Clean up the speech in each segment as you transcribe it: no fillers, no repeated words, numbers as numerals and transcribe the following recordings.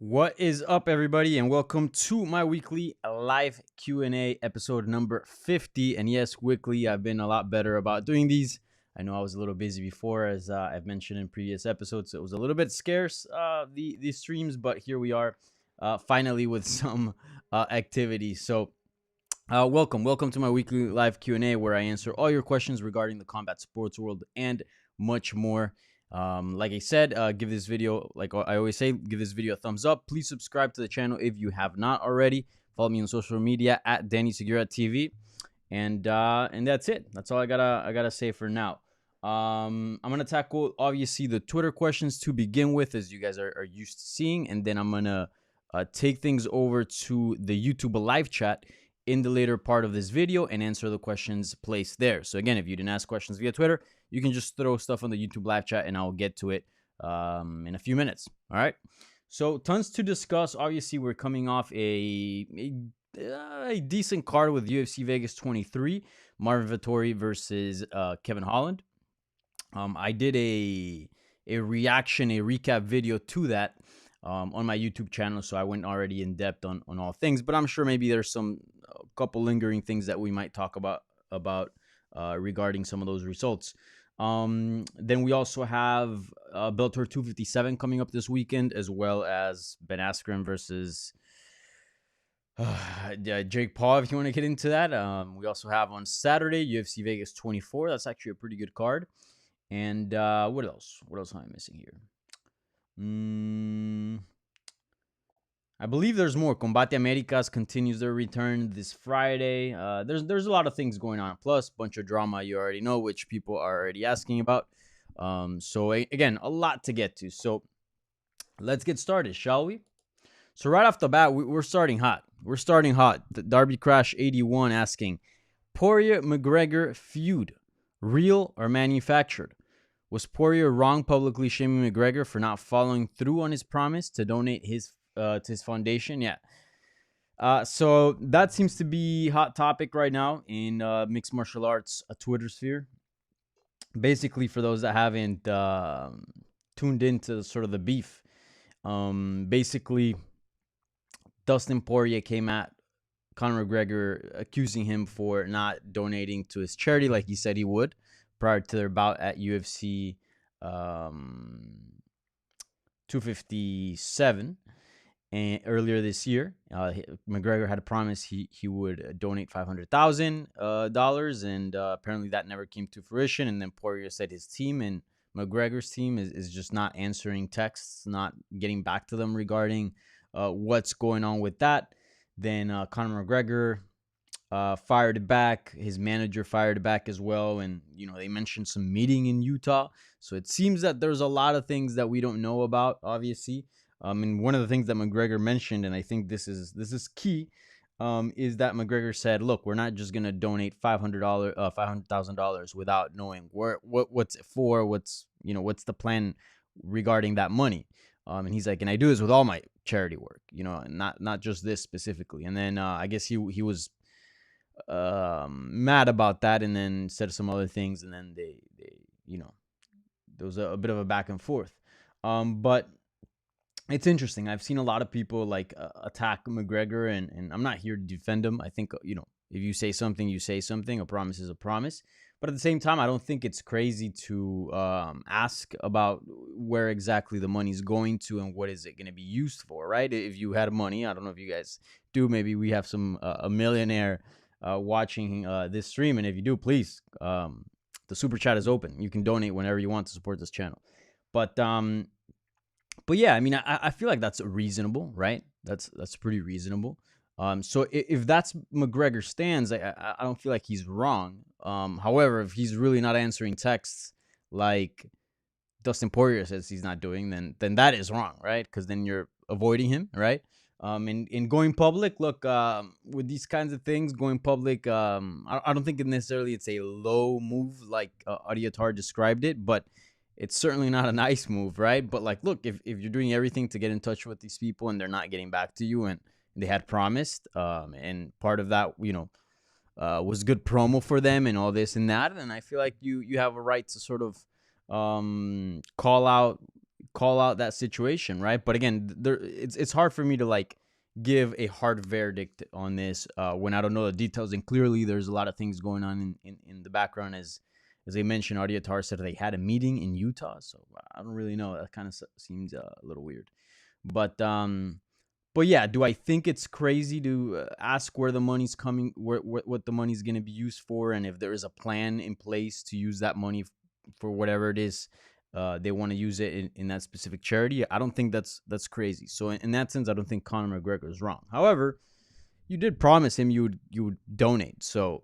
What is up, everybody, and welcome to my weekly live Q&A episode number 50. And yes, weekly, I've been a lot better about doing these. I know I was a little busy before, as I've mentioned in previous episodes. It was a little bit scarce, the streams, but here we are, finally with some activity. So welcome to my weekly live Q&A, where I answer all your questions regarding the combat sports world and much more. Like I said, give this video, like I always say, give this video a thumbs up. Please subscribe to the channel if you have not already. Follow me on social media at Danny Segura TV, and that's it. That's all I gotta say for now. I'm gonna tackle obviously the Twitter questions to begin with, as you guys are used to seeing, and then I'm gonna take things over to the YouTube live chat in the later part of this video and answer the questions placed there. So again, if you didn't ask questions via Twitter, you can just throw stuff on the YouTube live chat and I'll get to it in a few minutes. All right. So tons to discuss. Obviously, we're coming off a decent card with UFC Vegas 23, Marvin Vettori versus Kevin Holland. I did a recap video to that on my YouTube channel, so I went already in depth on all things. But I'm sure maybe there's some couple lingering things that we might talk about regarding some of those results. Then we also have Bellator 257 coming up this weekend, as well as Ben Askren versus Jake Paul, if you want to get into that. We also have on Saturday UFC Vegas 24. That's actually a pretty good card. And what else? What else am I missing here? I believe there's more. Combate Americas continues their return this Friday. There's a lot of things going on. Plus, bunch of drama you already know, which people are already asking about. So again, a lot to get to. So let's get started, shall we? So right off the bat, we're starting hot. We're starting hot. The Darby Crash 81 asking, Poirier McGregor feud, real or manufactured? Was Poirier wrong publicly shaming McGregor for not following through on his promise to donate to his foundation? Yeah. So that seems to be hot topic right now in mixed martial arts Twitter sphere. Basically, for those that haven't tuned into sort of the beef, basically Dustin Poirier came at Conor McGregor accusing him for not donating to his charity like he said he would prior to their bout at UFC 257. And earlier this year, McGregor had promised he would donate $500,000, and apparently that never came to fruition. And then Poirier said his team and McGregor's team is just not answering texts, not getting back to them regarding what's going on with that. Then Conor McGregor fired it back. His manager fired it back as well. And, they mentioned some meeting in Utah. So it seems that there's a lot of things that we don't know about, obviously. And one of the things that McGregor mentioned, and I think this is key, is that McGregor said, "Look, we're not just gonna donate $500,000 without knowing what's it for, what's the plan regarding that money." And he's like, "And I do this with all my charity work, not just this specifically." And then I guess he was mad about that, and then said some other things, and then they there was a bit of a back and forth, but it's interesting. I've seen a lot of people attack McGregor, and I'm not here to defend him. I think if you say something, you say something. A promise is a promise. But at the same time, I don't think it's crazy to ask about where exactly the money's going to and what is it going to be used for, right? If you had money, I don't know if you guys do. Maybe we have a millionaire watching this stream, and if you do, please, the super chat is open. You can donate whenever you want to support this channel. But yeah, I mean, I feel like that's reasonable, right? That's pretty reasonable. So if that's McGregor's stance, I don't feel like he's wrong. However, if he's really not answering texts like Dustin Poirier says he's not doing, then that is wrong, right? Because then you're avoiding him, right? In going public, look, with these kinds of things, going public, I don't think necessarily it's a low move like Adiatar described it, but it's certainly not a nice move, right? But look, if you're doing everything to get in touch with these people and they're not getting back to you, and they had promised, and part of that, was good promo for them and all this and that, and I feel like you have a right to sort of call out call out that situation, right? But again, it's hard for me to like give a hard verdict on this when I don't know the details. And clearly, there's a lot of things going on in the background. As they mentioned, Ardiatar said they had a meeting in Utah, so I don't really know. That kind of seems a little weird. But yeah, do I think it's crazy to ask where the money's coming, what the money's going to be used for, and if there is a plan in place to use that money for whatever it is they want to use it in that specific charity? I don't think that's crazy. So in that sense, I don't think Conor McGregor is wrong. However, you did promise him you would donate, so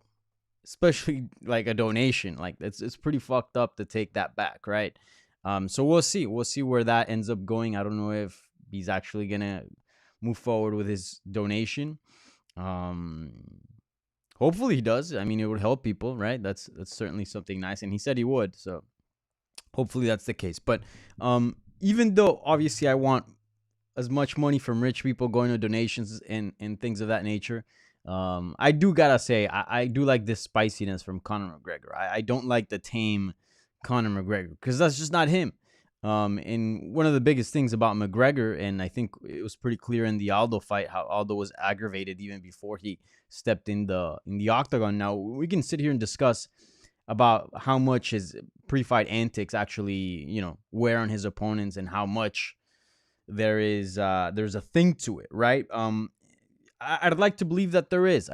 especially like a donation, like it's pretty fucked up to take that back, right? So we'll see where that ends up going. I don't know if he's actually gonna move forward with his donation. Hopefully he does. I mean, it would help people, right? That's certainly something nice, and he said he would, so hopefully that's the case. But even though obviously I want as much money from rich people going to donations and things of that nature, I do gotta say I do like this spiciness from Conor McGregor. I don't like the tame Conor McGregor because that's just not him. And one of the biggest things about McGregor, and I think it was pretty clear in the Aldo fight, how Aldo was aggravated even before he stepped in the octagon. Now we can sit here and discuss about how much his pre-fight antics actually, wear on his opponents, and how much there's a thing to it, right? I'd like to believe that there is.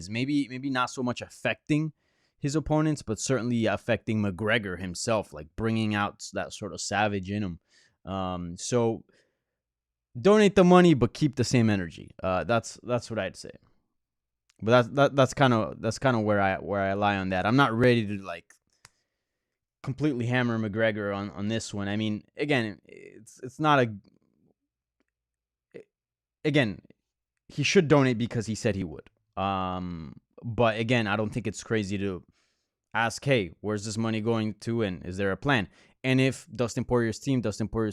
Maybe not so much affecting his opponents, but certainly affecting McGregor himself, like bringing out that sort of savage in him. So donate the money, but keep the same energy. That's what I'd say. But that's kind of where I lie on that. I'm not ready to like completely hammer McGregor on this one. I mean, again, it's not a. Again, he should donate because he said he would. But again, I don't think it's crazy to ask, hey, where's this money going to, and is there a plan? And if Dustin Poirier's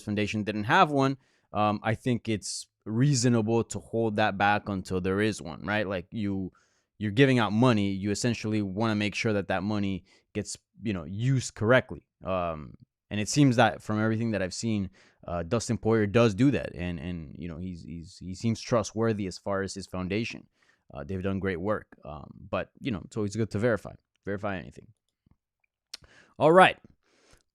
foundation didn't have one, I think it's reasonable to hold that back until there is one, right? Like you're giving out money, you essentially want to make sure that money gets used correctly. And it seems that from everything that I've seen, Dustin Poirier does do that, and he seems trustworthy as far as his foundation. They've done great work, but it's always good to verify anything. All right,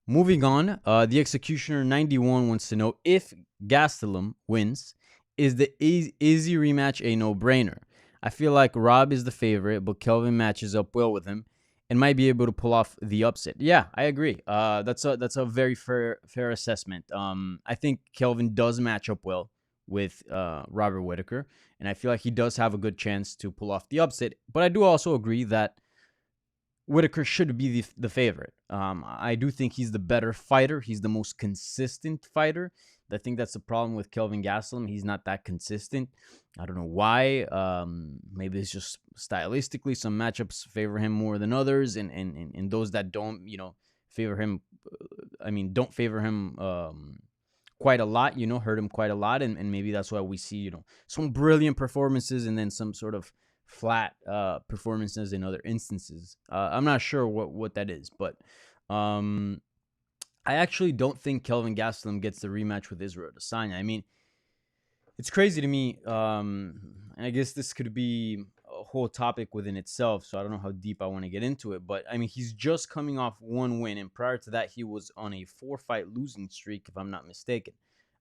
moving on. The Executioner 91 wants to know if Gastelum wins, is the Izzy rematch a no-brainer? I feel like Rob is the favorite, but Kelvin matches up well with him and might be able to pull off the upset. Yeah, I agree. That's a very fair assessment. I think Kelvin does match up well with Robert Whittaker, and I feel like he does have a good chance to pull off the upset. But I do also agree that Whittaker should be the favorite. I do think he's the better fighter. He's the most consistent fighter. I think that's the problem with Kelvin Gastelum. He's not that consistent. I don't know why. Maybe it's just stylistically some matchups favor him more than others, and those that don't, favor him. Don't favor him quite a lot. Hurt him quite a lot, and maybe that's why we see some brilliant performances and then some sort of flat performances in other instances. I'm not sure what that is, but I actually don't think Kelvin Gastelum gets the rematch with Israel Adesanya. I mean, it's crazy to me. And I guess this could be a whole topic within itself, so I don't know how deep I want to get into it. But I mean, he's just coming off one win, and prior to that, he was on a 4-fight losing streak, if I'm not mistaken.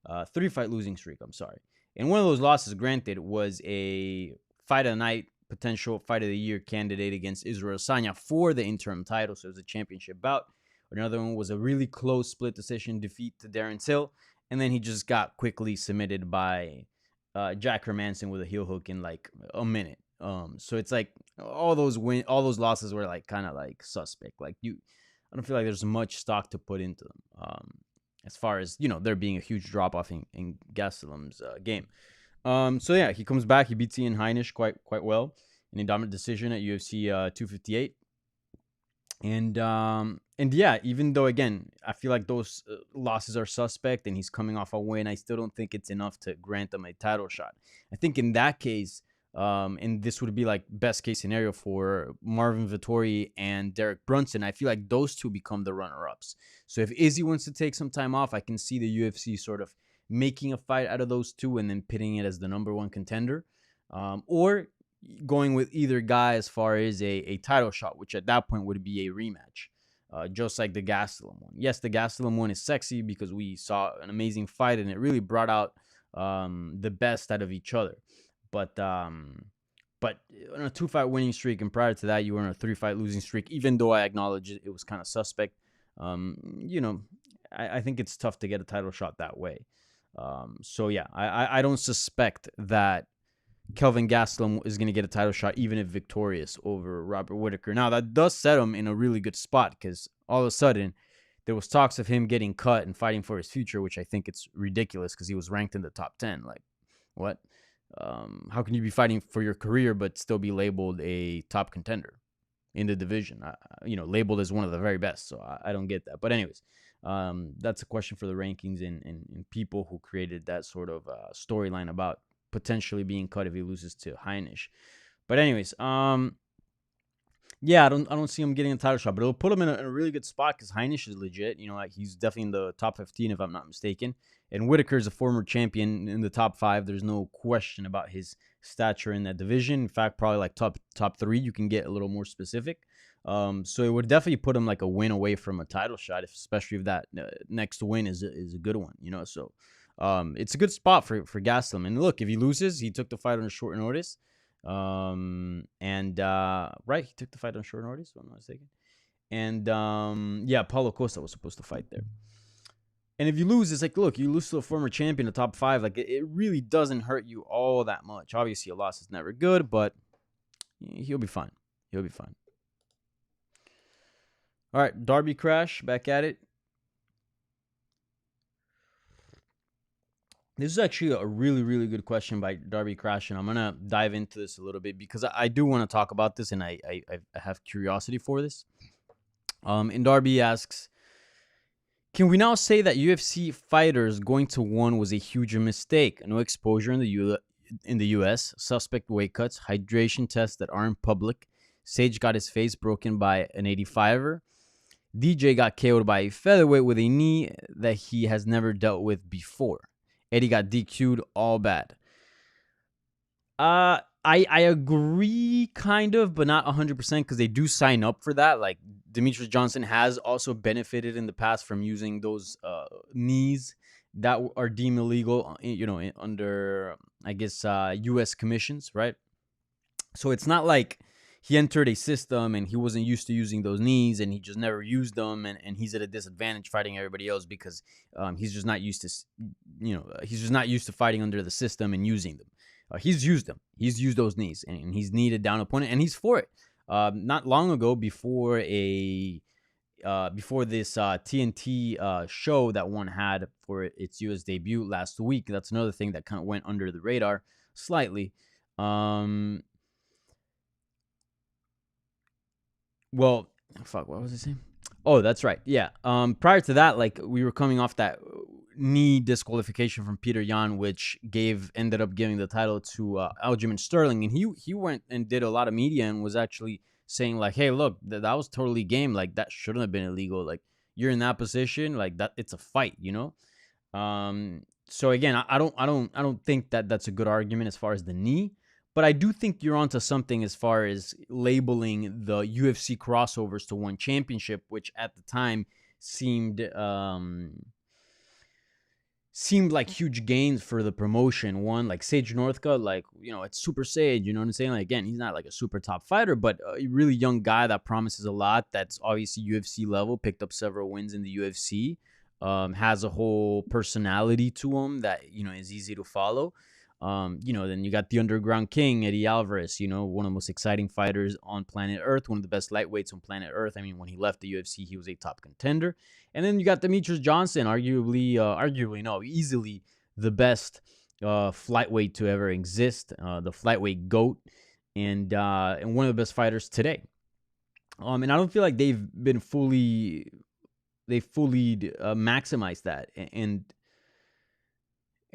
3-fight losing streak, I'm sorry. And one of those losses, granted, was a fight of the night, potential fight of the year candidate against Israel Adesanya for the interim title, so it was a championship bout. Another one was a really close split decision defeat to Darren Till, and then he just got quickly submitted by Jack Hermanson with a heel hook in like a minute. So it's like all those losses were like kind of like suspect. Like I don't feel like there's much stock to put into them. As far as there being a huge drop off in Gastelum's game. So yeah, he comes back. He beats Ian Heinisch quite well in a dominant decision at UFC 258. And yeah, even though again I feel like those losses are suspect, and he's coming off a win, I still don't think it's enough to grant him a title shot. I think in that case, And this would be like best case scenario for Marvin Vettori and Derek Brunson. I feel like those two become the runner-ups. So if Izzy wants to take some time off, I can see the UFC sort of making a fight out of those two and then pitting it as the number one contender, or going with either guy as far as a title shot, which at that point would be a rematch. Just like the Gastelum one. Yes, the Gastelum one is sexy because we saw an amazing fight and it really brought out the best out of each other. But on a 2-fight winning streak, and prior to that, you were on a 3-fight losing streak. Even though I acknowledge it was kind of suspect, I think it's tough to get a title shot that way. So yeah, I don't suspect that Kelvin Gastelum is going to get a title shot, even if victorious over Robert Whittaker. Now, that does set him in a really good spot because all of a sudden, there was talks of him getting cut and fighting for his future, which I think it's ridiculous because he was ranked in the top 10. Like, what? How can you be fighting for your career but still be labeled a top contender in the division? Labeled as one of the very best. So I don't get that. But anyways, that's a question for the rankings and people who created that sort of storyline about potentially being cut if he loses to Heinisch. But anyways, yeah, I don't see him getting a title shot, but it'll put him in a really good spot because Heinisch is legit. He's definitely in the top 15 if I'm not mistaken. And Whittaker is a former champion in the top 5. There's no question about his stature in that division. In fact, probably like top 3. You can get a little more specific. So it would definitely put him like a win away from a title shot, especially if that next win is a good one. So it's a good spot for Gastelum. And look, if he loses, he took the fight on short notice. He took the fight on short notice, if I'm not mistaken. And Paulo Costa was supposed to fight there. And if you lose, it's like, look, you lose to a former champion, the top 5. Like, it really doesn't hurt you all that much. Obviously, a loss is never good, but he'll be fine. He'll be fine. All right, Darby Crash, back at it. This is actually a really, really good question by Darby Crash, and I'm going to dive into this a little bit because I do want to talk about this, and I have curiosity for this. And Darby asks, can we now say that UFC fighters going to one was a huge mistake? No exposure in the US, suspect weight cuts, hydration tests that aren't public. Sage got his face broken by an 85er. DJ got KO'd by a featherweight with a knee that he has never dealt with before. Eddie got DQ'd, all bad. I agree, kind of, but not 100% because they do sign up for that. Like, Demetrius Johnson has also benefited in the past from using those knees that are deemed illegal, under, I guess, U.S. commissions, right? So it's not like he entered a system and he wasn't used to using those knees and he just never used them and he's at a disadvantage fighting everybody else because he's just not used to fighting under the system and using them. He's used them. He's used those knees and he's kneed a down opponent and he's for it. Not long ago, before this TNT show that one had for its US debut last week, that's another thing that kind of went under the radar slightly. Well, fuck, what was I saying? Oh, that's right. Yeah. Prior to that, like, we were coming off that knee disqualification from Peter Yan, which ended up giving the title to Aljamain Sterling, and he went and did a lot of media and was actually saying like, "Hey, look, that was totally game. Like, that shouldn't have been illegal. Like, you're in that position. Like, that it's a fight, you know." So again, I don't think that that's a good argument as far as the knee. But I do think you're onto something as far as labeling the UFC crossovers to one championship, which at the time seemed like huge gains for the promotion. One, like Sage Northcutt, like, it's Super Sage, you know what I'm saying? Like, again, he's not like a super top fighter, but a really young guy that promises a lot. That's obviously UFC level, picked up several wins in the UFC, has a whole personality to him that, is easy to follow. Then you got the Underground King, Eddie Alvarez, one of the most exciting fighters on planet Earth, one of the best lightweights on planet Earth. I mean, when he left the UFC, he was a top contender. And then you got Demetrius Johnson, easily the best flyweight to ever exist, the flyweight GOAT, and one of the best fighters today. And I don't feel like they've fully maximized that. And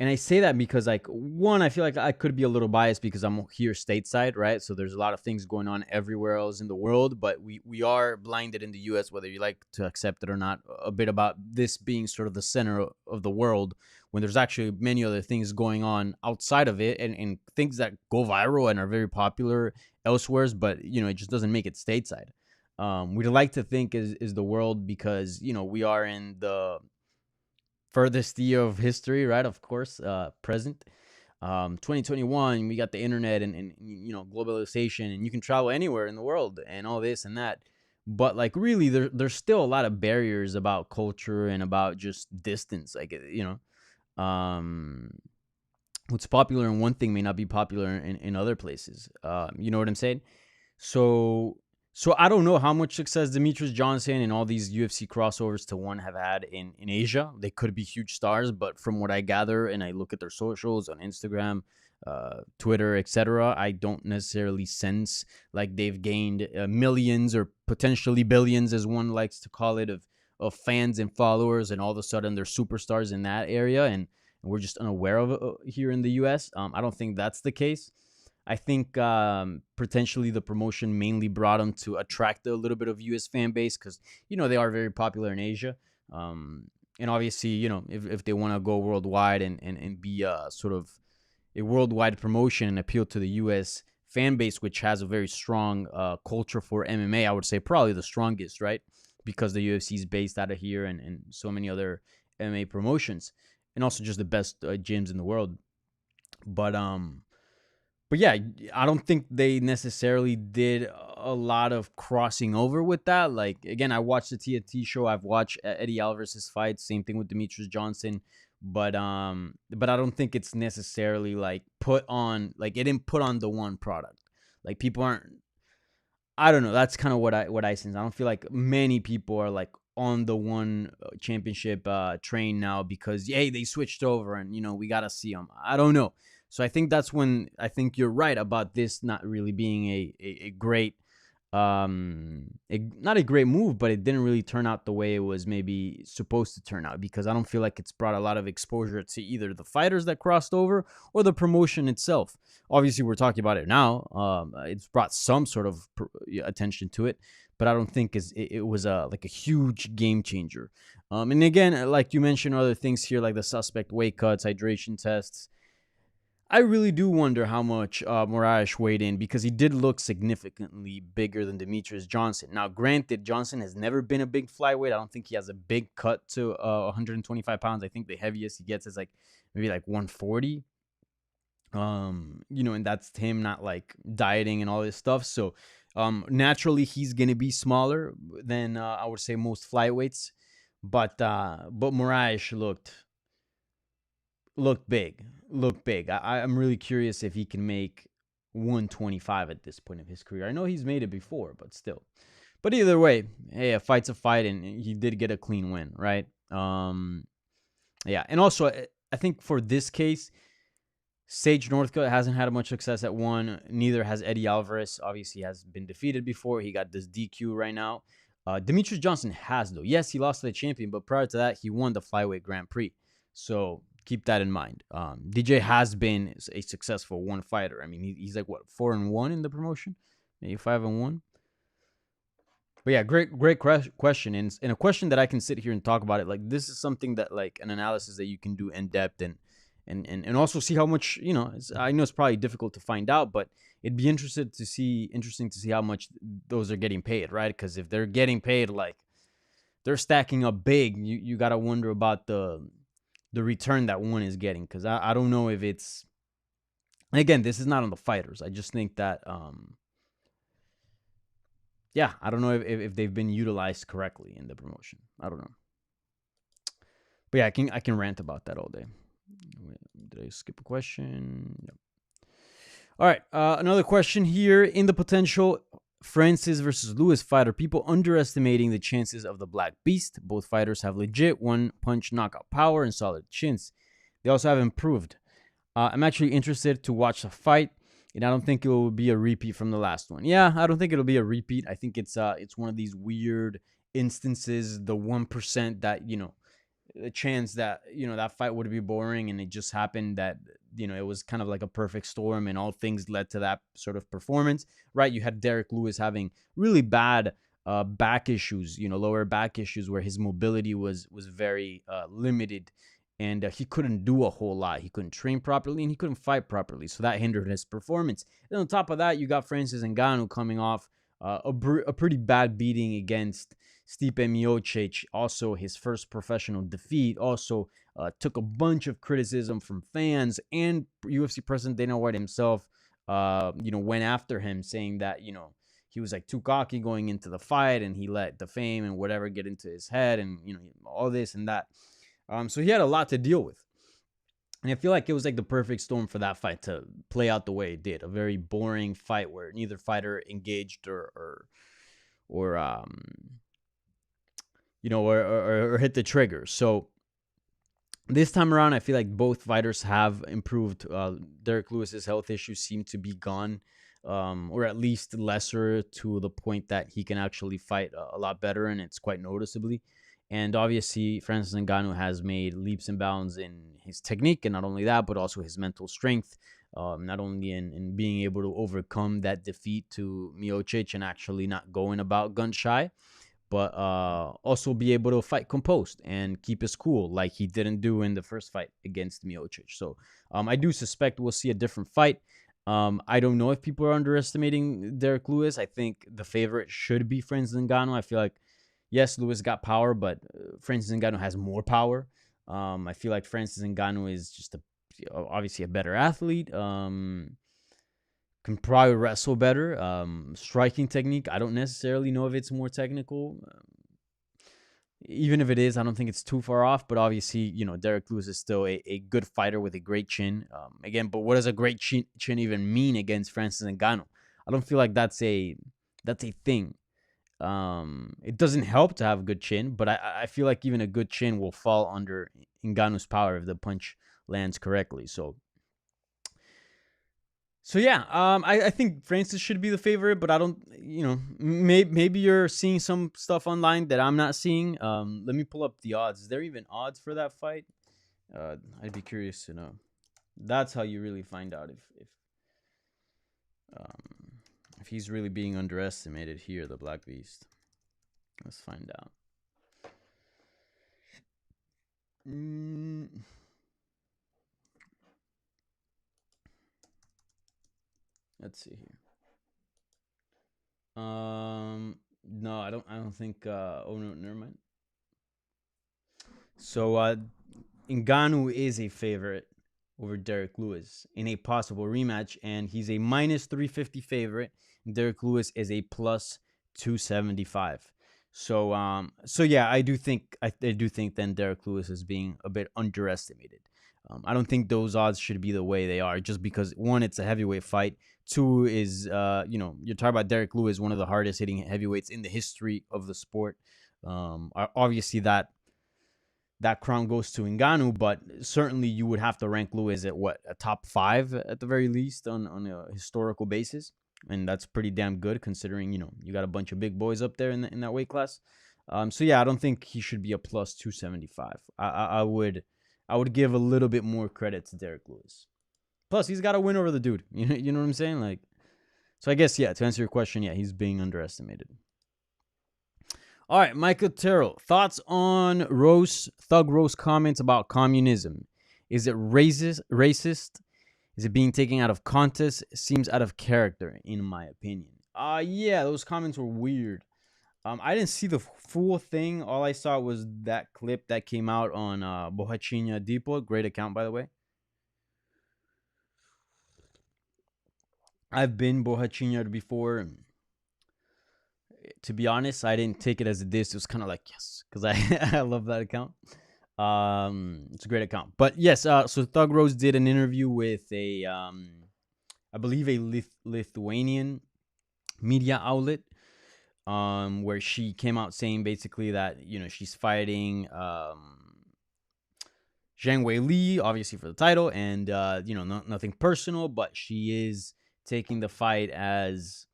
And I say that because, like, one, I feel like I could be a little biased because I'm here stateside, right? So there's a lot of things going on everywhere else in the world, but we are blinded in the U.S., whether you like to accept it or not, a bit about this being sort of the center of the world when there's actually many other things going on outside of it, and things that go viral and are very popular elsewhere, but, it just doesn't make it stateside. We'd like to think is the world because, we are in the furthest year of history, right? Of course, present. 2021, we got the internet and globalization, and you can travel anywhere in the world and all this and that. But, like, really, there's still a lot of barriers about culture and about just distance. Like, um, what's popular in one thing may not be popular in other places. You know what I'm saying? So so I don't know how much success Demetrius Johnson and all these UFC crossovers to one have had in Asia. They could be huge stars, but from what I gather and I look at their socials on Instagram, Twitter, etc., I don't necessarily sense like they've gained millions or potentially billions, as one likes to call it, of fans and followers, and all of a sudden they're superstars in that area, and we're just unaware of it here in the U.S. I don't think that's the case. I think potentially the promotion mainly brought them to attract a little bit of U.S. fan base because, they are very popular in Asia. And obviously, if they want to go worldwide and be sort of a worldwide promotion and appeal to the U.S. fan base, which has a very strong culture for MMA, I would say probably the strongest, right? Because the UFC is based out of here and so many other MMA promotions, and also just the best gyms in the world. But yeah, I don't think they necessarily did a lot of crossing over with that. Like, again, I watched the TNT show. I've watched Eddie Alvarez's fights. Same thing with Demetrius Johnson. But I don't think it's necessarily like it didn't put on the one product. Like, people aren't. I don't know. That's kind of what I sense. I don't feel like many people are like on the one championship train now because they switched over and we gotta see them. I don't know. So I think that's when I think you're right about this not really being a great, not a great move, but it didn't really turn out the way it was maybe supposed to turn out, because I don't feel like it's brought a lot of exposure to either the fighters that crossed over or the promotion itself. Obviously, we're talking about it now. It's brought some sort of attention to it, but I don't think it was like a huge game changer. And again, like you mentioned, other things here like the suspect weight cuts, hydration tests. I really do wonder how much Moraes weighed in, because he did look significantly bigger than Demetrius Johnson. Now, granted, Johnson has never been a big flyweight. I don't think he has a big cut to 125 pounds. I think the heaviest he gets is like maybe like 140. And that's him not like dieting and all this stuff. So naturally, he's gonna be smaller than I would say most flyweights. But Moraes looked big. I'm really curious if he can make 125 at this point of his career. I know he's made it before, but still. But either way, hey, a fight's a fight, and he did get a clean win, right? Yeah, and also I think for this case, Sage Northcutt hasn't had much success at one. Neither has Eddie Alvarez. Obviously, he has been defeated before. He got this DQ right now. Demetrius Johnson has, though. Yes, he lost to the champion, but prior to that, he won the Flyweight Grand Prix. So keep that in mind. DJ has been a successful one fighter. I mean, he's like, what, 4-1 in the promotion? Maybe 5-1? But yeah, great question. And a question that I can sit here and talk about it. Like, this is something that, like, an analysis that you can do in depth and also see how much, I know it's probably difficult to find out, but it'd be interesting to see how much those are getting paid, right? Because if they're getting paid, like, they're stacking up big, you got to wonder about the return that one is getting. Because I don't know if it's, again, this is not on the fighters. I just think that, yeah, I don't know if they've been utilized correctly in the promotion. I don't know. But yeah, I can rant about that all day. Did I skip a question? No. All right, another question here. In the potential Francis versus Lewis fight, are people underestimating the chances of the Black Beast? Both fighters have legit one-punch knockout power and solid chins. They also have improved. I'm actually interested to watch the fight, and I don't think it will be a repeat from the last one. Yeah, I don't think it'll be a repeat. I think it's one of these weird instances, the 1% that, a chance that that fight would be boring, and it just happened that it was kind of like a perfect storm, and all things led to that sort of performance, right? You had Derek Lewis having really bad back issues, lower back issues, where his mobility was very limited, and he couldn't do a whole lot. He couldn't train properly, and he couldn't fight properly, so that hindered his performance. And on top of that, you got Francis Ngannou coming off a pretty bad beating against Stipe Miocic, also his first professional defeat. Also took a bunch of criticism from fans, and UFC president Dana White himself, went after him, saying that, he was like too cocky going into the fight, and he let the fame and whatever get into his head, and, all this and that. So he had a lot to deal with. And I feel like it was like the perfect storm for that fight to play out the way it did. A very boring fight where neither fighter engaged or hit the trigger. So this time around, I feel like both fighters have improved. Derek Lewis's health issues seem to be gone, or at least lesser, to the point that he can actually fight a lot better, and it's quite noticeably. And obviously, Francis Ngannou has made leaps and bounds in his technique, and not only that, but also his mental strength. Not only in being able to overcome that defeat to Miocic and actually not going about gun shy, but also be able to fight composed and keep his cool, like he didn't do in the first fight against Miocic. So I do suspect we'll see a different fight. I don't know if people are underestimating Derek Lewis. I think the favorite should be Francis Ngannou. I feel like, yes, Lewis got power, but Francis Ngannou has more power. I feel like Francis Ngannou is just obviously a better athlete. Can probably wrestle better. Striking technique, I don't necessarily know if it's more technical. Even if it is, I don't think it's too far off. But obviously, Derek Lewis is still a good fighter with a great chin. Again, but what does a great chin even mean against Francis Ngannou? I don't feel like that's a thing. It doesn't help to have a good chin, but I feel like even a good chin will fall under Ngannou's power if the punch lands correctly. So yeah, I think Francis should be the favorite, but I don't, maybe you're seeing some stuff online that I'm not seeing. Let me pull up the odds. Is there even odds for that fight? I'd be curious to know. That's how you really find out if he's really being underestimated here, the Black Beast. Let's find out. Let's see here. No, I don't think. Oh no, never mind. So Ngannou is a favorite over Derek Lewis in a possible rematch, and he's a minus 350 favorite. Derek Lewis is a plus 275. So yeah, I do think then Derek Lewis is being a bit underestimated. I don't think those odds should be the way they are, just because, one, it's a heavyweight fight. Two is, you're talking about Derek Lewis, one of the hardest hitting heavyweights in the history of the sport. Obviously that crown goes to Ngannou, but certainly you would have to rank Lewis at a top 5 at the very least on a historical basis. And that's pretty damn good, considering, you got a bunch of big boys up there in that weight class. So yeah, I don't think he should be a plus 275. I would give a little bit more credit to Derek Lewis. Plus, he's got a win over the dude. You know what I'm saying? Like, so I guess, yeah, to answer your question, yeah, he's being underestimated. All right, Michael Terrell, thoughts on Thug Rose comments about communism? Is it racist? Is it being taken out of context? It seems out of character, in my opinion. Yeah, those comments were weird. I didn't see the full thing. All I saw was that clip that came out on Bohachinia Depot. Great account, by the way. I've been Bohachinia before. To be honest, I didn't take it as a diss. It was kind of like, yes, because I love that account. It's a great account. But yes, so Thug Rose did an interview with I believe a Lithuanian media outlet, where she came out saying basically that, she's fighting Zhang Weili, obviously for the title, and nothing personal, but she is taking the fight as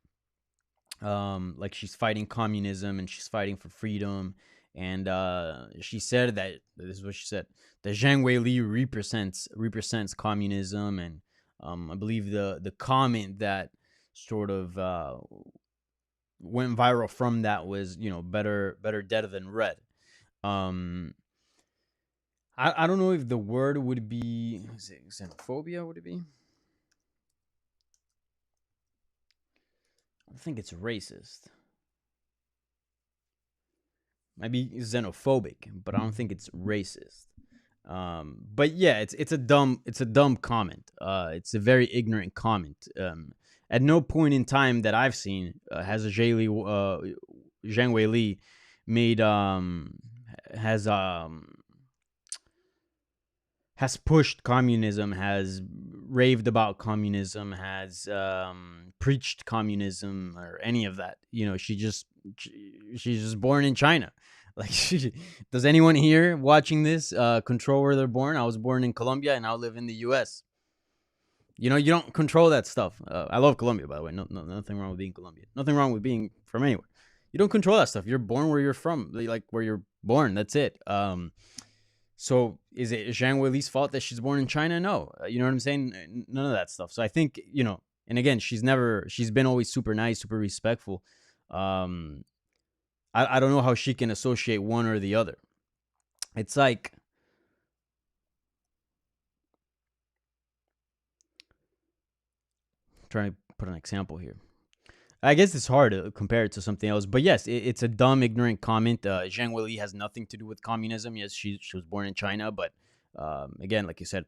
like she's fighting communism and she's fighting for freedom, And she said that this is what she said: that Zhang Weili represents communism, and I believe the comment that sort of went viral from that was, better dead than red. Um, I don't know if the word would be, is it xenophobia? Would it be? I think it's racist. Maybe xenophobic, but I don't think it's racist. But yeah, it's a dumb comment. It's a very ignorant comment. At no point in time that I've seen has a Zhang Weili made has pushed communism, has raved about communism, has preached communism, or any of that. She's just born in China. Like, does anyone here watching this control where they're born? I was born in Colombia and I live in the U.S. You don't control that stuff. I love Colombia, by the way. No, nothing wrong with being Colombian. Nothing wrong with being from anywhere. You don't control that stuff. You're born where you're from, like where you're born. That's it. So is it Zhang Weili's fault that she's born in China? No. You know what I'm saying? None of that stuff. So I think, and again, she's been always super nice, super respectful. I don't know how she can associate one or the other. It's like, I'm trying to put an example here. I guess it's hard to compare it to something else, but yes, it's a dumb, ignorant comment. Zhang Weili has nothing to do with communism. Yes, she was born in China, but again, like you said,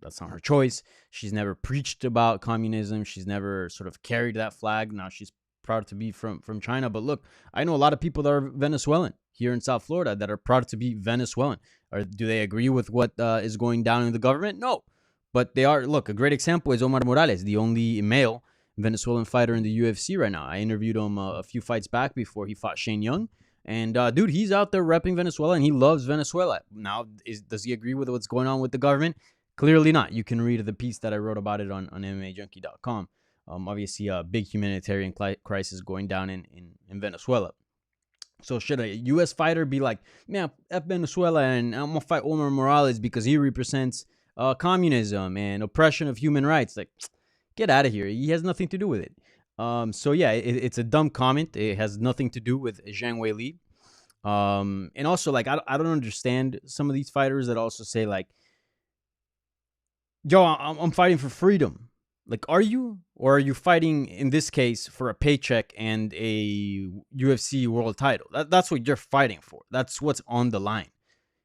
that's not her choice. She's never preached about communism. She's never sort of carried that flag. Now she's proud to be from China. But look, I know a lot of people that are Venezuelan here in South Florida that are proud to be Venezuelan. Or do they agree with what is going down in the government? No, but they are. Look, a great example is Omar Morales, the only male Venezuelan fighter in the UFC right now. I interviewed him a few fights back before he fought Shane Young. And, dude, he's out there repping Venezuela, and he loves Venezuela. Now, does he agree with what's going on with the government? Clearly not. You can read the piece that I wrote about it on MMAJunkie.com. Obviously, a big humanitarian crisis going down in Venezuela. So should a U.S. fighter be like, man, F Venezuela, and I'm going to fight Omar Morales because he represents communism and oppression of human rights? Like, get out of here. He has nothing to do with it. So yeah, it's a dumb comment. It has nothing to do with Zhang Weili. And also, like, I don't understand some of these fighters that also say, like, yo, I'm fighting for freedom. Like, are you? Or are you fighting, in this case, for a paycheck and a UFC world title? That's what you're fighting for. That's what's on the line.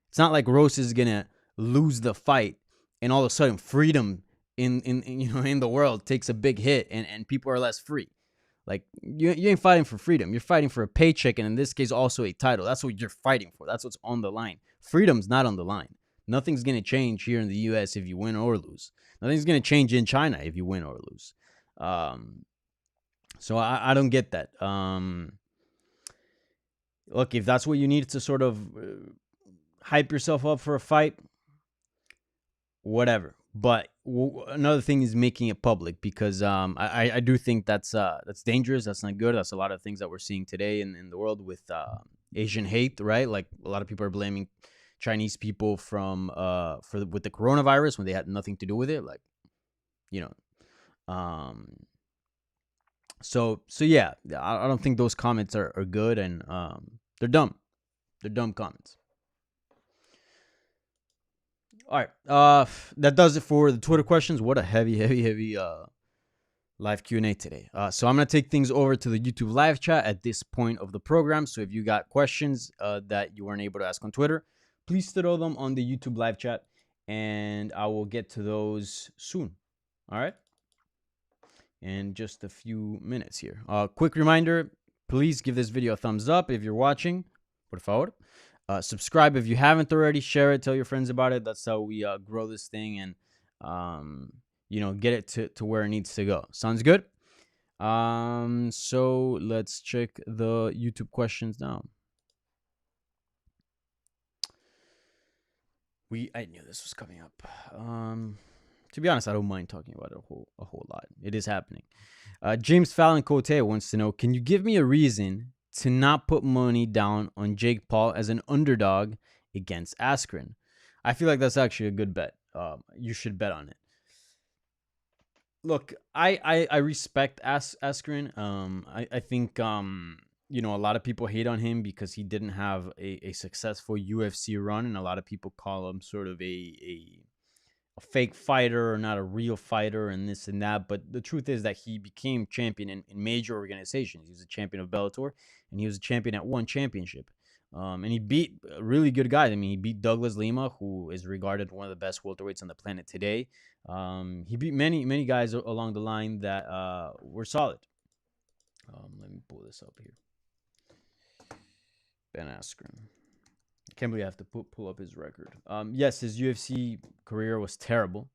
It's not like Rose is going to lose the fight and all of a sudden freedom in the world takes a big hit and people are less free. Like, you ain't fighting for freedom. You're fighting for a paycheck, and in this case also a title. That's what you're fighting for. That's what's on the line. Freedom's not on the line. Nothing's going to change here in the US if you win or lose. Nothing's going to change in China if you win or lose. So I don't get that. Look, if that's what you need to sort of hype yourself up for a fight, whatever. But another thing is making it public, because I do think that's dangerous. That's not good. That's a lot of things that we're seeing today in the world with Asian hate, right? Like, a lot of people are blaming Chinese people with the coronavirus when they had nothing to do with it. Like, so yeah, I don't think those comments are good, and they're dumb. They're dumb comments. All right, that does it for the Twitter questions. What a heavy live Q&A today. So I'm going to take things over to the YouTube live chat at this point of the program. So if you got questions that you weren't able to ask on Twitter, please throw them on the YouTube live chat, and I will get to those soon. All right? In just a few minutes here. Quick reminder, please give this video a thumbs up if you're watching. Por favor. Subscribe if you haven't already. Share it. Tell your friends about it. That's how we grow this thing and, get it to where it needs to go. Sounds good? So let's check the YouTube questions now. I knew this was coming up. To be honest, I don't mind talking about it a whole lot. It is happening. James Fallon Cote wants to know, can you give me a reason to not put money down on Jake Paul as an underdog against Askren. I feel like that's actually a good bet. You should bet on it. Look, I respect Askren. I think a lot of people hate on him because he didn't have a successful UFC run, and a lot of people call him sort of a fake fighter or not a real fighter and this and that. But the truth is that he became champion in major organizations. He was a champion of Bellator, and he was a champion at one championship. And he beat really good guys. I mean, he beat Douglas Lima, who is regarded one of the best welterweights on the planet today. He beat many guys along the line that were solid. Let me pull this up here. Ben Askren. I can't believe I have to pull up his record. Yes, his UFC career was terrible.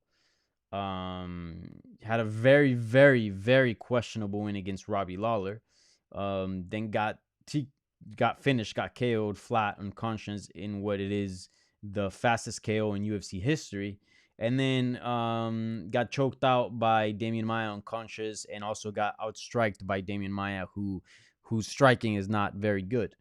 Had a very, very, very questionable win against Robbie Lawler. Then got KO'd flat, unconscious in what it is the fastest KO in UFC history. And then got choked out by Damian Maia unconscious, and also got outstriked by Damian Maia, whose striking is not very good.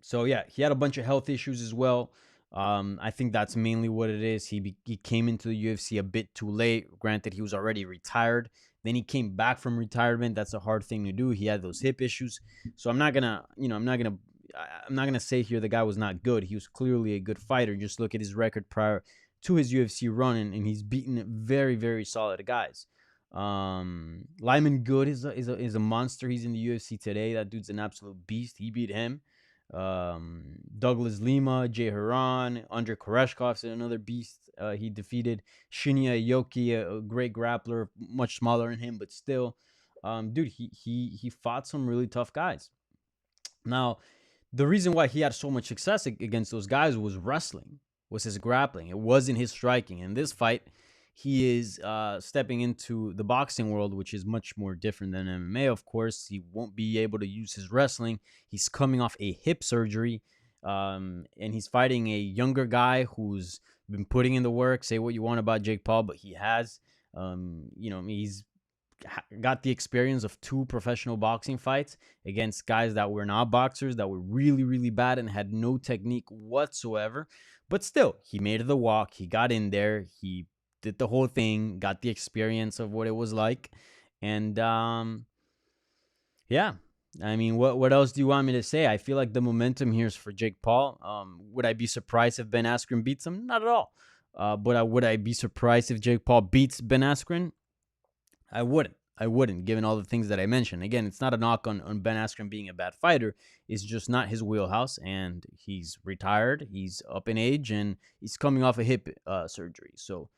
So yeah, he had a bunch of health issues as well. I think that's mainly what it is. He came into the UFC a bit too late. Granted, he was already retired. Then he came back from retirement. That's a hard thing to do. He had those hip issues. So I'm not gonna say here the guy was not good. He was clearly a good fighter. Just look at his record prior to his UFC run, and he's beaten very, very solid guys. Lyman Good is a monster. He's in the UFC today. That dude's an absolute beast. He beat him. Douglas Lima, Jay Haran, Andrei Koreshkov's another beast. He defeated Shinya Aoki, a great grappler, much smaller than him, but still, dude, he fought some really tough guys. Now, the reason why he had so much success against those guys was wrestling, was his grappling. It wasn't his striking. In this fight, he is stepping into the boxing world, which is much more different than MMA, of course. He won't be able to use his wrestling. He's coming off a hip surgery, and he's fighting a younger guy who's been putting in the work. Say what you want about Jake Paul, but he has. He's got the experience of 2 professional boxing fights against guys that were not boxers, that were really, really bad and had no technique whatsoever. But still, he made the walk. He got in there. He did the whole thing, got the experience of what it was like. And, yeah, I mean, what else do you want me to say? I feel like the momentum here is for Jake Paul. Would I be surprised if Ben Askren beats him? Not at all. But would I be surprised if Jake Paul beats Ben Askren? I wouldn't, given all the things that I mentioned. Again, it's not a knock on Ben Askren being a bad fighter. It's just not his wheelhouse, and he's retired. He's up in age, and he's coming off a hip surgery. So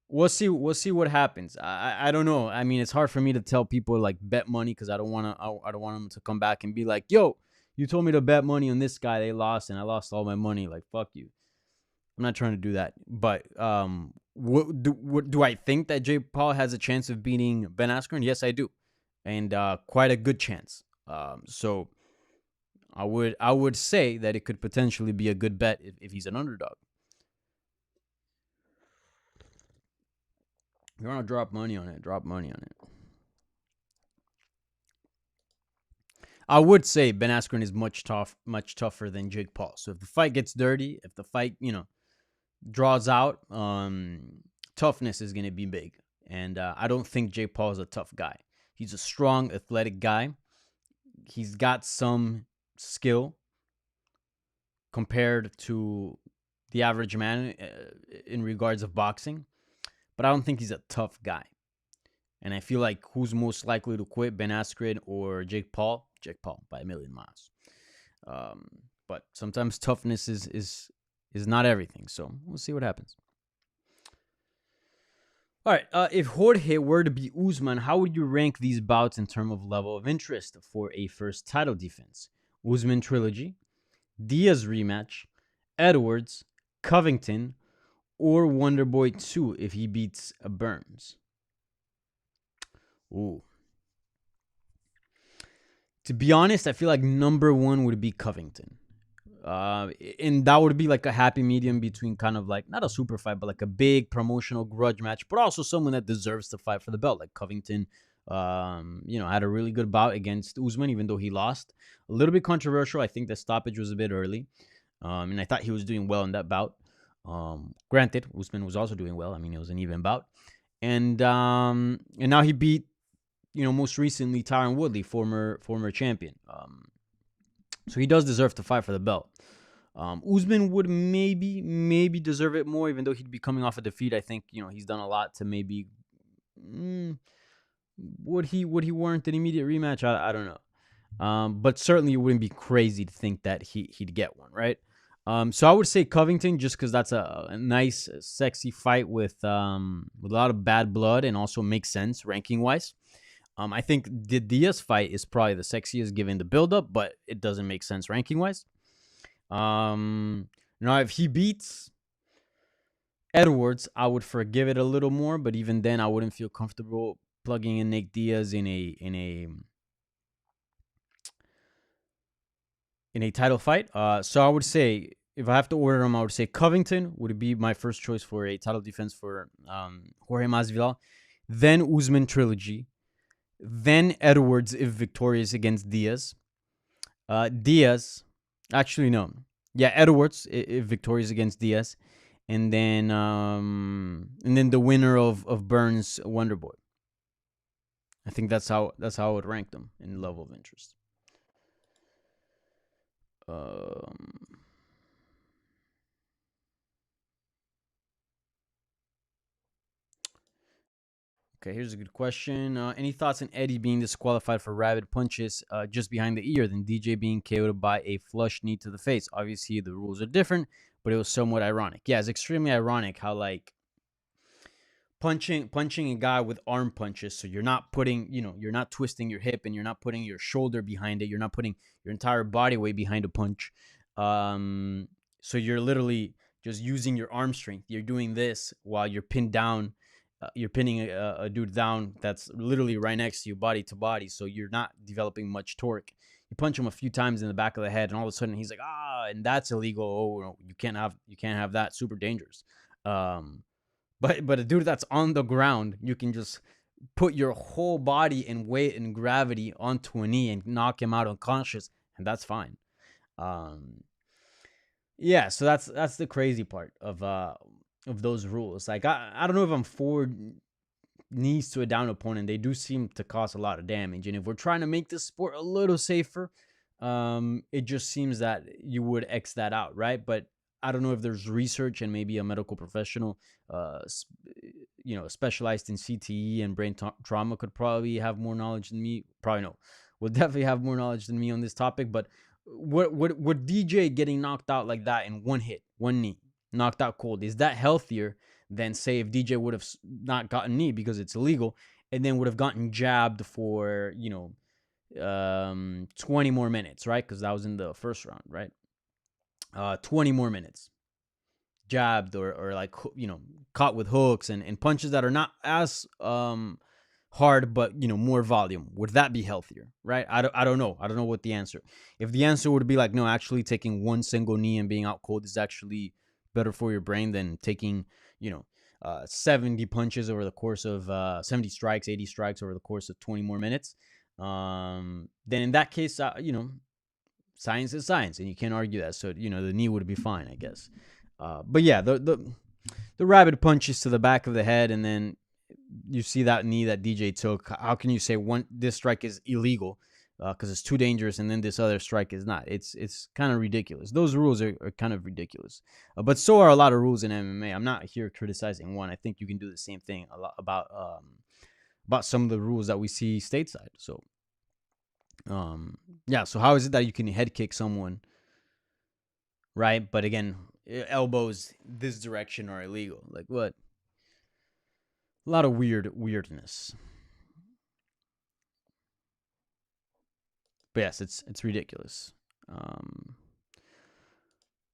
we'll see what happens. I don't know. I mean, it's hard for me to tell people like bet money because I don't want them to come back and be like, yo, you told me to bet money on this guy, they lost, and I lost all my money. Like, fuck you. I'm not trying to do that. But do I think that Jake Paul has a chance of beating Ben Askren? Yes, I do, and quite a good chance. So I would say that it could potentially be a good bet if he's an underdog. If you want to drop money on it, drop money on it. I would say Ben Askren is much tougher than Jake Paul. So if the fight gets dirty, if the fight, draws out, toughness is going to be big. And I don't think Jake Paul is a tough guy. He's a strong, athletic guy. He's got some skill compared to the average man in regards of boxing. But I don't think he's a tough guy. And I feel like who's most likely to quit, Ben Askren or Jake Paul? Jake Paul by a million miles. But sometimes toughness is not everything. So we'll see what happens. All right. If Jorge were to be Usman, how would you rank these bouts in terms of level of interest for a first title defense? Usman trilogy, Diaz rematch, Edwards, Covington, or Wonderboy 2 if he beats Burns? Ooh. To be honest, I feel like number 1 would be Covington. And that would be like a happy medium between kind of like, not a super fight, but like a big promotional grudge match, but also someone that deserves to fight for the belt, like Covington Had a really good bout against Usman, even though he lost. A little bit controversial. I think the stoppage was a bit early. And I thought he was doing well in that bout. Granted, Usman was also doing well. I mean, it was an even bout. And now he beat, most recently Tyron Woodley, former champion. So he does deserve to fight for the belt. Usman would maybe deserve it more, even though he'd be coming off a defeat. I think he's done a lot to maybe. Would he warrant an immediate rematch? I don't know. But certainly it wouldn't be crazy to think that he'd get one, right? So I would say Covington, just because that's a nice, sexy fight with a lot of bad blood and also makes sense ranking wise. I think the Diaz fight is probably the sexiest given the buildup, but it doesn't make sense ranking wise. Now if he beats Edwards, I would forgive it a little more, but even then I wouldn't feel comfortable plugging in Nick Diaz in a title fight. So I would say, if I have to order them, I would say Covington would be my first choice for a title defense for Jorge Masvidal. Then Usman trilogy. Then Edwards if victorious against Diaz. Diaz, actually no. Yeah, Edwards if victorious against Diaz. And then the winner of Burns Wonderboy. I think that's how I would rank them in level of interest. Okay, here's a good question. Any thoughts on Eddie being disqualified for rabid punches just behind the ear, then DJ being KO'd by a flush knee to the face? Obviously, the rules are different, but it was somewhat ironic. Yeah, it's extremely ironic how, like, punching a guy with arm punches, so you're not twisting your hip and you're not putting your shoulder behind it. You're not putting your entire body weight behind a punch. So you're literally just using your arm strength. You're doing this while you're pinned down. You're pinning a dude down that's literally right next to you, body to body. So you're not developing much torque. You punch him a few times in the back of the head, and all of a sudden he's like, and that's illegal. Oh, no, you can't have that. Super dangerous. But a dude that's on the ground, you can just put your whole body and weight and gravity onto a knee and knock him out unconscious, and that's fine. Yeah, so that's the crazy part of those rules. Like, I don't know if I'm for knees to a down opponent. They do seem to cause a lot of damage, and if we're trying to make this sport a little safer, it just seems that you would X that out, right? But I don't know if there's research, and maybe a medical professional, specialized in CTE and brain trauma could probably have more knowledge than me. Probably no, will definitely have more knowledge than me on this topic. But would DJ getting knocked out like that in one hit, one knee, knocked out cold, is that healthier than, say, if DJ would have not gotten knee because it's illegal, and then would have gotten jabbed for 20 more minutes, right? Because that was in the first round, right? 20 more minutes jabbed or like, caught with hooks and punches that are not as hard, but more volume. Would that be healthier, right? I don't know. I don't know what the answer. If the answer would be like, no, actually taking one single knee and being out cold is actually better for your brain than taking 70 punches over the course of 70 strikes, 80 strikes over the course of 20 more minutes, then in that case, science is science, and you can't argue that. So the knee would be fine, I guess. But yeah, the rabid punches to the back of the head, and then you see that knee that DJ took. How can you say this strike is illegal because it's too dangerous, and then this other strike is not? It's kind of ridiculous. Those rules are kind of ridiculous. But so are a lot of rules in MMA. I'm not here criticizing one. I think you can do the same thing a lot about some of the rules that we see stateside. So yeah. So how is it that you can head kick someone, right? But again, elbows this direction are illegal. Like, what? A lot of weirdness. But yes, it's ridiculous.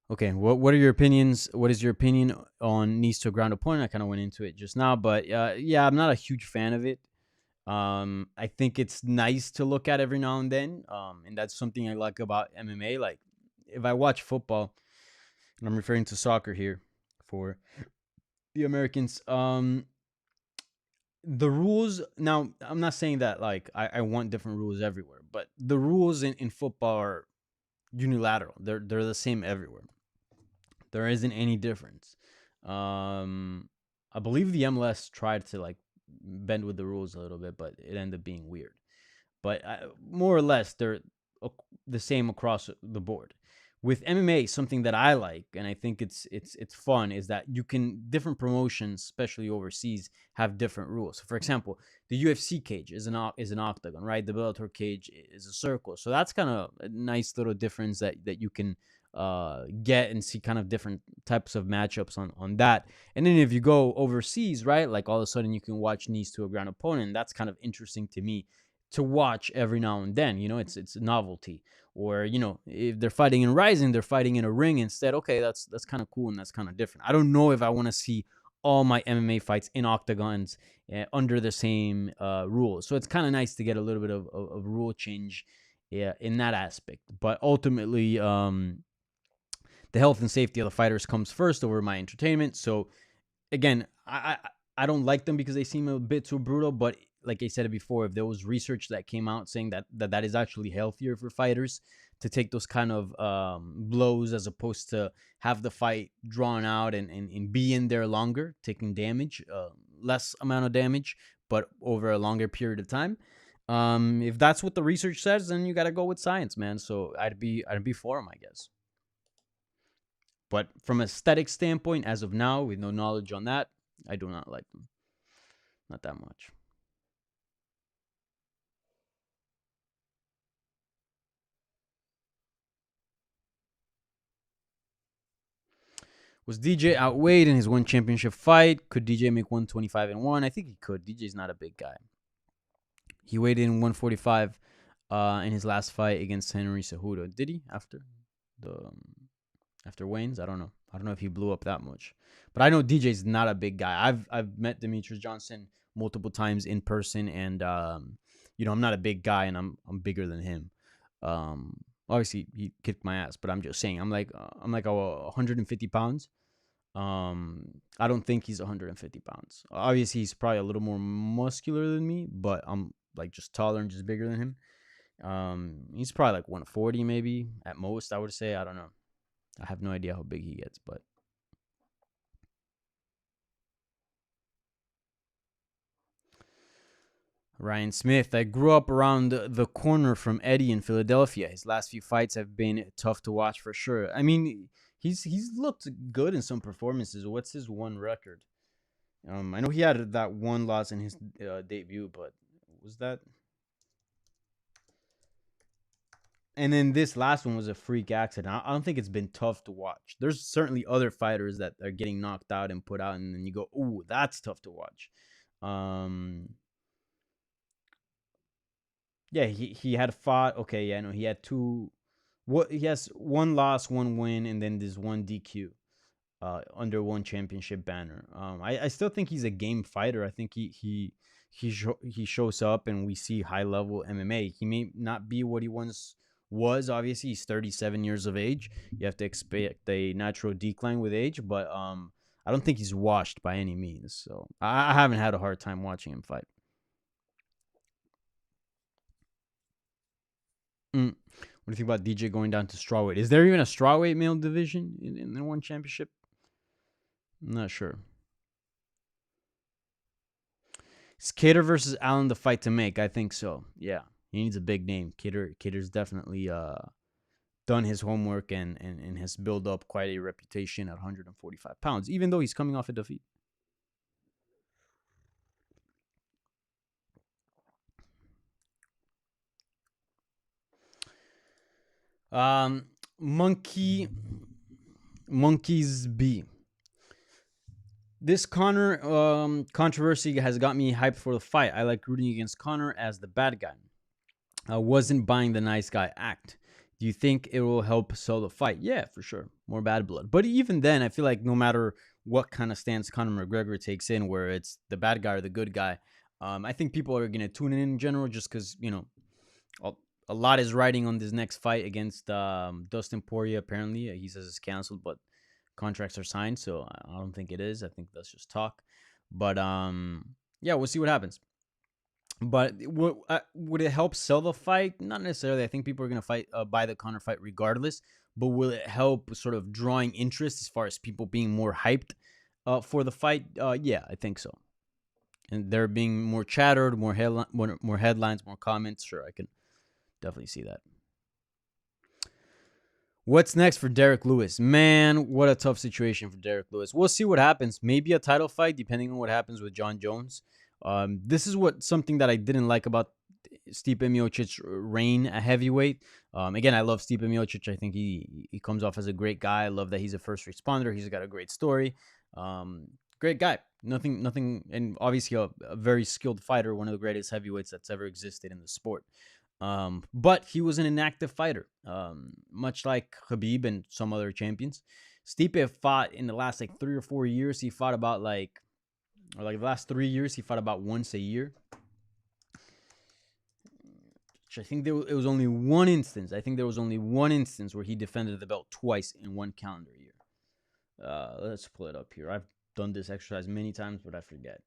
Okay, what are your opinions? What is your opinion on knees to a ground opponent? I kind of went into it just now, but yeah, I'm not a huge fan of it. I think it's nice to look at every now and then, and that's something I like about MMA. Like, if I watch football, and I'm referring to soccer here for the Americans, the rules now, I'm not saying that like I want different rules everywhere, but the rules in football are unilateral. They're the same everywhere. There isn't any difference. Um, I believe the MLS tried to like bend with the rules a little bit, but it ended up being weird. But more or less, they're the same across the board. With MMA, something that I like and I think it's fun is that you can different promotions, especially overseas, have different rules. So for example, the UFC cage is an octagon, right? The Bellator cage is a circle. So that's kind of a nice little difference that you can get and see kind of different types of matchups on that. And then if you go overseas, right, like all of a sudden you can watch knees to a ground opponent. That's kind of interesting to me to watch every now and then. It's a novelty. Or if they're fighting in Rising, they're fighting in a ring instead. Okay, that's kind of cool and that's kind of different. I don't know if I want to see all my MMA fights in octagons under the same rules. So it's kind of nice to get a little bit of rule change, yeah, in that aspect. But ultimately, the health and safety of the fighters comes first over my entertainment. So again, I don't like them because they seem a bit too brutal. But like I said it before, if there was research that came out saying that is actually healthier for fighters to take those kind of blows as opposed to have the fight drawn out and be in there longer, taking damage, less amount of damage, but over a longer period of time. If that's what the research says, then you got to go with science, man. So I'd be for them, I guess. But from aesthetic standpoint, as of now, with no knowledge on that, I do not like them. Not that much. Was DJ outweighed in his one championship fight? Could DJ make 125-1? I think he could. DJ's not a big guy. He weighed in 145 in his last fight against Henry Cejudo. Did he the after Wayne's? I don't know if he blew up that much. But I know DJ's not a big guy. I've met Demetrius Johnson multiple times in person, and I'm not a big guy, and I'm bigger than him. Obviously he kicked my ass, but I'm just saying I'm like 150 pounds. I don't think he's 150 pounds. Obviously he's probably a little more muscular than me, but I'm like just taller and just bigger than him. He's probably like 140 maybe at most, I would say. I don't know. I have no idea how big he gets, but Ryan Smith. I grew up around the corner from Eddie in Philadelphia. His last few fights have been tough to watch for sure. I mean, he's looked good in some performances. What's his one record? I know he had that one loss in his debut, but was that? And then this last one was a freak accident. I don't think it's been tough to watch. There's certainly other fighters that are getting knocked out and put out, and then you go, "Ooh, that's tough to watch." Um, yeah, he had fought. Okay, yeah, no, he had two. What he has one loss, one win, and then this one DQ under one championship banner. I still think he's a game fighter. I think he shows up and we see high level MMA. He may not be what he once was. Obviously, he's 37 years of age. You have to expect a natural decline with age, but I don't think he's washed by any means. So I haven't had a hard time watching him fight. Mm. What do you think about DJ going down to strawweight? Is there even a strawweight male division in the one championship? I'm not sure. Is Cater versus Allen the fight to make? I think so. Yeah, he needs a big name. Cater's definitely done his homework and has built up quite a reputation at 145 pounds, even though he's coming off a defeat. Um, Monkey Monkeys B. This Connor controversy has got me hyped for the fight. I like rooting against Connor as the bad guy. I wasn't buying the nice guy act. Do you think it will help sell the fight? Yeah, for sure. More bad blood. But even then, I feel like no matter what kind of stance Conor McGregor takes in, where it's the bad guy or the good guy, I think people are going to tune in general just because, a, a lot is riding on this next fight against Dustin Poirier, apparently. He says it's canceled, but contracts are signed, so I don't think it is. I think that's just talk. But yeah, we'll see what happens. But would it help sell the fight? Not necessarily. I think people are gonna buy the Conor fight regardless. But will it help sort of drawing interest as far as people being more hyped for the fight? Yeah, I think so. And there being more chatter, more headlines, more comments. Sure, I can definitely see that. What's next for Derek Lewis? Man, what a tough situation for Derek Lewis. We'll see what happens. Maybe a title fight, depending on what happens with John Jones. This is something that I didn't like about Stipe Miocic's reign at heavyweight. Again, I love Stipe Miocic. I think he comes off as a great guy. I love that he's a first responder. He's got a great story. Great guy. Nothing, and obviously a very skilled fighter, one of the greatest heavyweights that's ever existed in the sport. But he was an inactive fighter, much like Khabib and some other champions. Stipe fought in the last 3 or 4 years. He fought about the last 3 years, he fought about once a year. I think it was only one instance. I think there was only one instance where he defended the belt twice in one calendar year. Let's pull it up here. I've done this exercise many times, but I forget.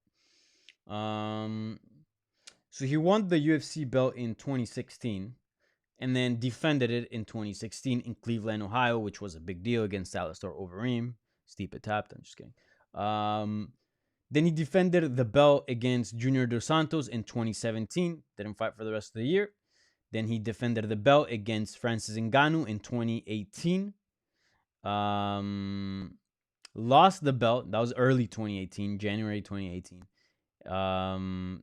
So he won the UFC belt in 2016 and then defended it in 2016 in Cleveland, Ohio, which was a big deal against Alistair Overeem. Stipe tapped. I'm just kidding. Then he defended the belt against Junior Dos Santos in 2017. Didn't fight for the rest of the year. Then he defended the belt against Francis Ngannou in 2018. Lost the belt. That was early 2018, January 2018.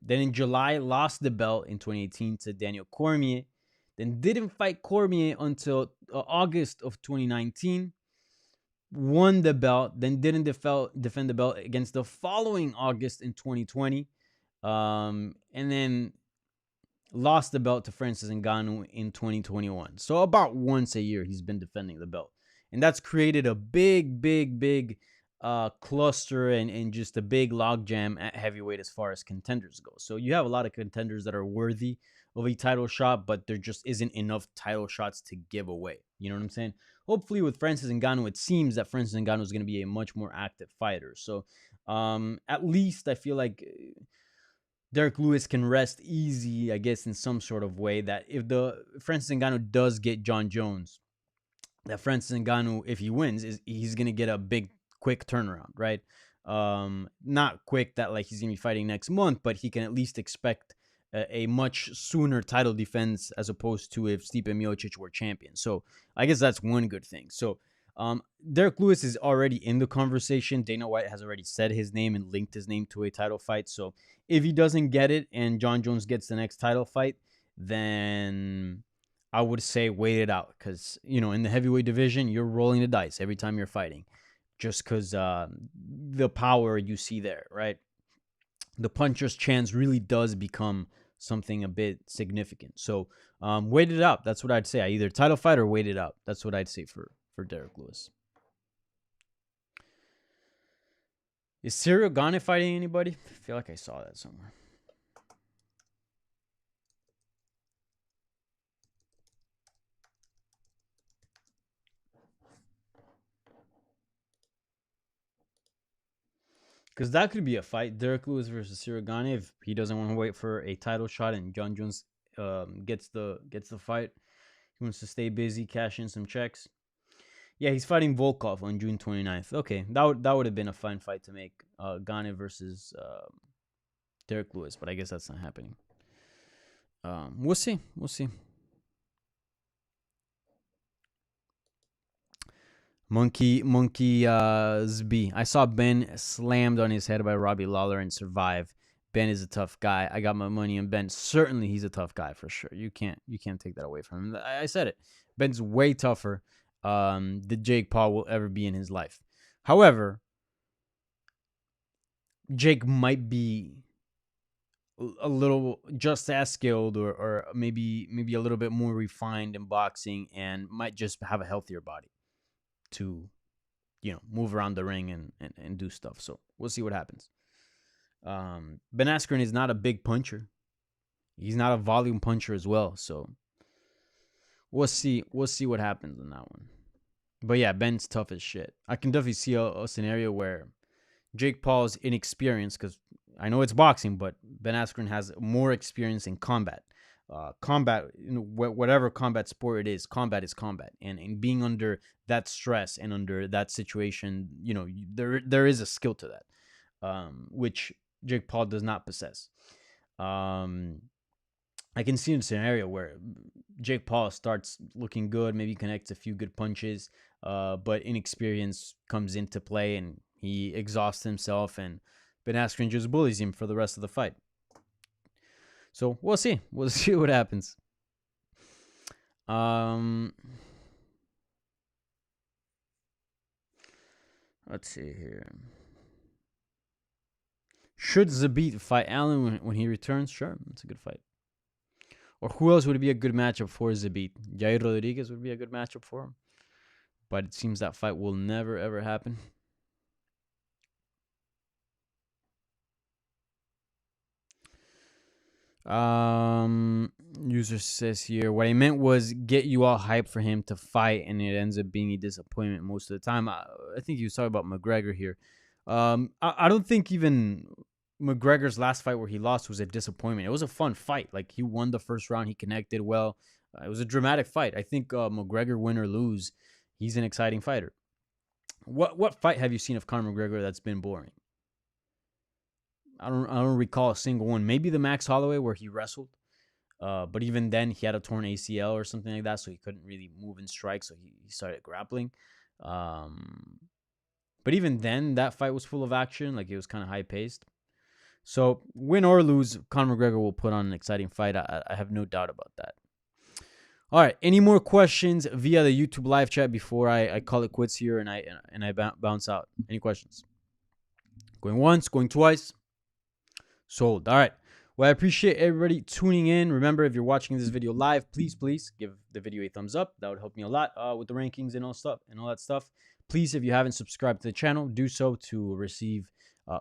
Then in July, lost the belt in 2018 to Daniel Cormier. Then didn't fight Cormier until August of 2019. Won the belt, then didn't defend the belt against the following August in 2020. And then lost the belt to Francis Ngannou in 2021. So about once a year he's been defending the belt. And that's created a big cluster and just a big logjam at heavyweight as far as contenders go. So you have a lot of contenders that are worthy of a title shot, but there just isn't enough title shots to give away. You know what I'm saying? Hopefully with Francis Ngannou, it seems that Francis Ngannou is going to be a much more active fighter. So at least I feel like Derek Lewis can rest easy, I guess, in some sort of way, that if the Francis Ngannou does get John Jones, that Francis Ngannou, if he wins, he's going to get a big, quick turnaround, right? Not quick that he's going to be fighting next month, but he can at least expect a much sooner title defense as opposed to if Stipe Miocic were champion. So I guess that's one good thing. So Derek Lewis is already in the conversation. Dana White has already said his name and linked his name to a title fight. So if he doesn't get it and John Jones gets the next title fight, then I would say wait it out. Because, in the heavyweight division, you're rolling the dice every time you're fighting. Just because the power you see there, right? The puncher's chance really does become something a bit significant. So wait it out. That's what I'd say. Either title fight or wait it out. That's what I'd say for Derek Lewis. Is Cyril Gane fighting anybody? I feel like I saw that somewhere. Because that could be a fight. Derek Lewis versus Cyril Gane. If he doesn't want to wait for a title shot and John Jones gets the fight, he wants to stay busy, cash in some checks. Yeah, he's fighting Volkov on June 29th. Okay, that would have been a fun fight to make. Gane versus Derek Lewis, but I guess that's not happening. We'll see. Monkey Zb. I saw Ben slammed on his head by Robbie Lawler and survive. Ben is a tough guy. I got my money on Ben. Certainly he's a tough guy for sure. You can't take that away from him. I said it. Ben's way tougher than Jake Paul will ever be in his life. However, Jake might be a little just as skilled or maybe a little bit more refined in boxing and might just have a healthier body to, move around the ring and do stuff. So we'll see what happens. Ben Askren is not a big puncher. He's not a volume puncher as well. So we'll see what happens in that one. But yeah, Ben's tough as shit. I can definitely see a scenario where Jake Paul's inexperienced, because I know it's boxing, but Ben Askren has more experience in combat. Combat, whatever combat sport it is combat, and being under that stress and under that situation, there is a skill to that, which Jake Paul does not possess. I can see a scenario where Jake Paul starts looking good, maybe connects a few good punches, but inexperience comes into play and he exhausts himself, and Ben Askren just bullies him for the rest of the fight. So we'll see. We'll see what happens. Let's see here. Should Zabit fight Allen when he returns? Sure, it's a good fight. Or who else would be a good matchup for Zabit? Jair Rodriguez would be a good matchup for him. But it seems that fight will never, ever happen. User says here, what I meant was get you all hyped for him to fight, and it ends up being a disappointment most of the time. I think he was talking about McGregor here. I don't think even McGregor's last fight where he lost was a disappointment. It was a fun fight. Like, he won the first round. He connected well. It was a dramatic fight. I think McGregor, win or lose, he's an exciting fighter. What fight have you seen of Conor McGregor that's been boring? I don't recall a single one. Maybe the Max Holloway where he wrestled. But even then, he had a torn ACL or something like that, so he couldn't really move and strike, so he started grappling. But even then, that fight was full of action. Like, it was kind of high-paced. So, win or lose, Conor McGregor will put on an exciting fight. I have no doubt about that. All right, any more questions via the YouTube live chat before I call it quits here and I bounce out? Any questions? Going once, going twice. Sold. All right. Well, I appreciate everybody tuning in. Remember, if you're watching this video live, please give the video a thumbs up. That would help me a lot with the rankings and all that stuff. Please, if you haven't subscribed to the channel, do so to receive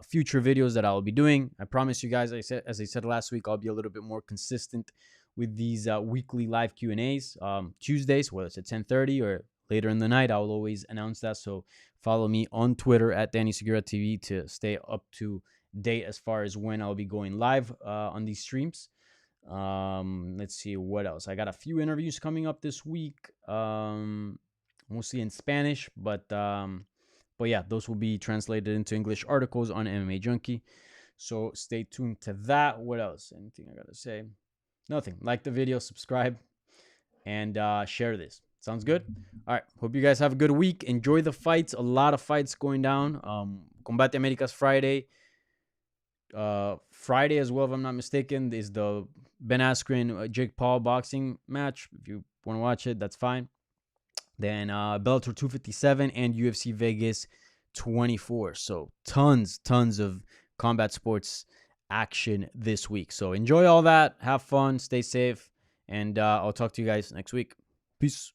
future videos that I'll be doing. I promise you guys, as I said last week, I'll be a little bit more consistent with these weekly live Q&As. Tuesdays, whether it's at 10:30 or later in the night, I'll always announce that. So follow me on Twitter at Danny Segura TV to stay up to date as far as when I'll be going live on these streams. Let's see what else. I got a few interviews coming up this week, mostly in Spanish, but yeah, those will be translated into English articles on MMA Junkie. So stay tuned to that. What else? Anything I gotta say? Nothing. Like the video, subscribe, and share this. Sounds good? All right. Hope you guys have a good week. Enjoy the fights. A lot of fights going down. Combate Americas Friday. Friday as well, if I'm not mistaken, is the Ben Askren Jake Paul boxing match. If you want to watch it, that's fine. Then Bellator 257 and UFC Vegas 24. So tons of combat sports action this week. So enjoy all that, have fun, stay safe, and I'll talk to you guys next week. Peace.